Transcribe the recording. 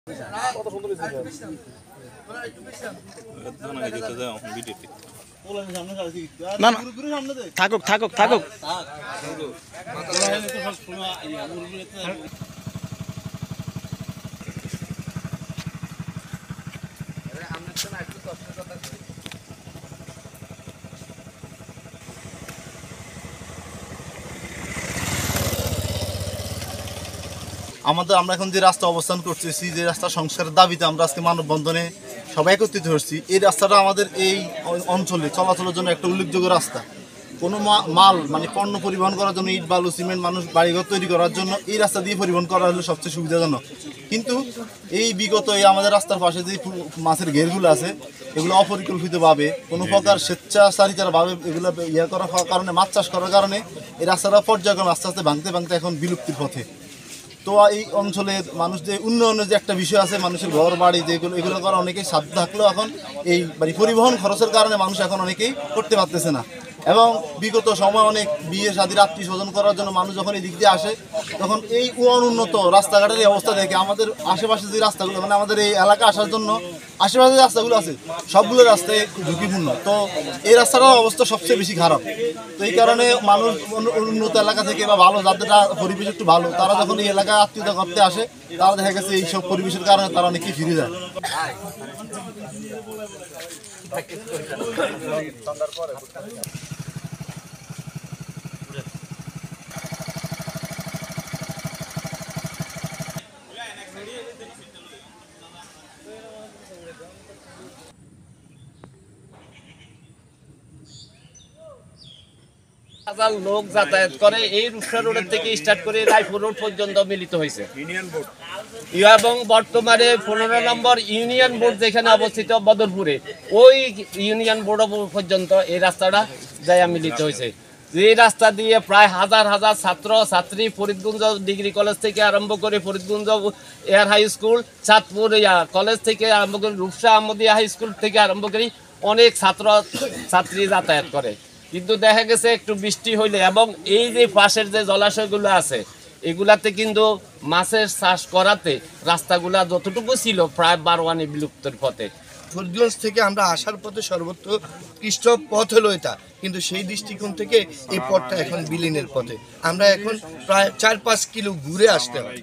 না থাকুক থাকুক থাকুক আমরা এখন যে রাস্তা অবস্থান করতেছি, যে রাস্তা সংস্কারের দাবিতে আমরা আজকে মানববন্ধনে সবাই একত্রিত হচ্ছি, এই রাস্তাটা আমাদের এই অঞ্চলে চলাচলের জন্য একটা উল্লেখযোগ্য রাস্তা। কোনো মাল মানে পণ্য পরিবহন করার জন্য, ইট বালু সিমেন্ট মানুষ বাড়িঘর তৈরি করার জন্য এই রাস্তা দিয়ে পরিবহন করা হলে সবচেয়ে সুবিধাজনক। কিন্তু এই বিগত এই আমাদের রাস্তার পাশে যে মাছের ঘেরগুলো আছে, এগুলো অপরিকল্পিতভাবে কোনো প্রকার স্বেচ্ছাচারিতাভাবে এগুলো করার কারণে, মাছ চাষ করার কারণে এই রাস্তাটা পর্যায়ক্রমে আস্তে আস্তে ভাঙতে ভাঙতে এখন বিলুপ্তির পথে। তো এই অঞ্চলের মানুষ যে উন্নয়নের যে একটা বিষয় আছে, মানুষের ঘর বাড়ি যেগুলো, এগুলো করা অনেকেই সাধ্য থাকলেও এখন এই পরিবহন খরচের কারণে মানুষ এখন অনেকেই করতে পারতেছে না। এবং বিগত সময় অনেক বিয়ে শাদীর আত্মীয় স্বজন করার জন্য মানুষ যখন এই দিক দিয়ে আসে, তখন এই অনুন্নত রাস্তাঘাটের এই অবস্থা দেখে আমাদের আশেপাশে যে রাস্তাগুলো, মানে আমাদের এই এলাকা আসার জন্য আশেপাশে যে রাস্তাগুলো আছে সবগুলো রাস্তায় ঝুঁকিপূর্ণ। তো এই রাস্তাটার অবস্থা সবচেয়ে বেশি খারাপ। তো এই কারণে মানুষ উন্নত এলাকা থেকে বা ভালো, যাদের পরিবেশ একটু ভালো, তারা যখন এই এলাকায় আত্মীয়তা করতে আসে, তারা দেখা গেছে এইসব পরিবেশের কারণে তারা অনেকেই ফিরে যায়। হাজার লোক যাতায়াত করে এই রূপসা রোড থেকে স্টার্ট করে রায়পুর রোড পর্যন্ত মিলিত হয়েছে এবং বর্তমানে 15 নম্বর ইউনিয়ন বোর্ড যেখানে অবস্থিত বদরপুরে, ওই ইউনিয়ন বোর্ড পর্যন্ত এই রাস্তাটা যায় মিলিত হয়েছে। যে রাস্তা দিয়ে প্রায় হাজার হাজার ছাত্র ছাত্রী ফরিদগঞ্জ ডিগ্রি কলেজ থেকে আরম্ভ করে ফরিদগঞ্জ এয়ার হাই স্কুল, চাঁদপুর কলেজ থেকে আরম্ভ করে রূপসা আহমদিয়া হাই স্কুল থেকে আরম্ভ করে অনেক ছাত্র ছাত্রী যাতায়াত করে। কিন্তু দেখা গেছে একটু বৃষ্টি হইলে এবং এই যে পাশের যে জলাশয়গুলো আছে, এগুলাতে কিন্তু মাছের চাষ করাতে রাস্তাগুলা যতটুকু ছিল প্রায় বারোয়ানি বিলুপ্তের পথে। ফরিদগঞ্জ থেকে আমরা আসার পথে সর্বোৎকৃষ্ট পথ হলো এটা, কিন্তু সেই দৃষ্টিকোণ থেকে এই পথটা এখন বিলীনের পথে। আমরা এখন প্রায় 4-5 কিলো ঘুরে আসতে হয়।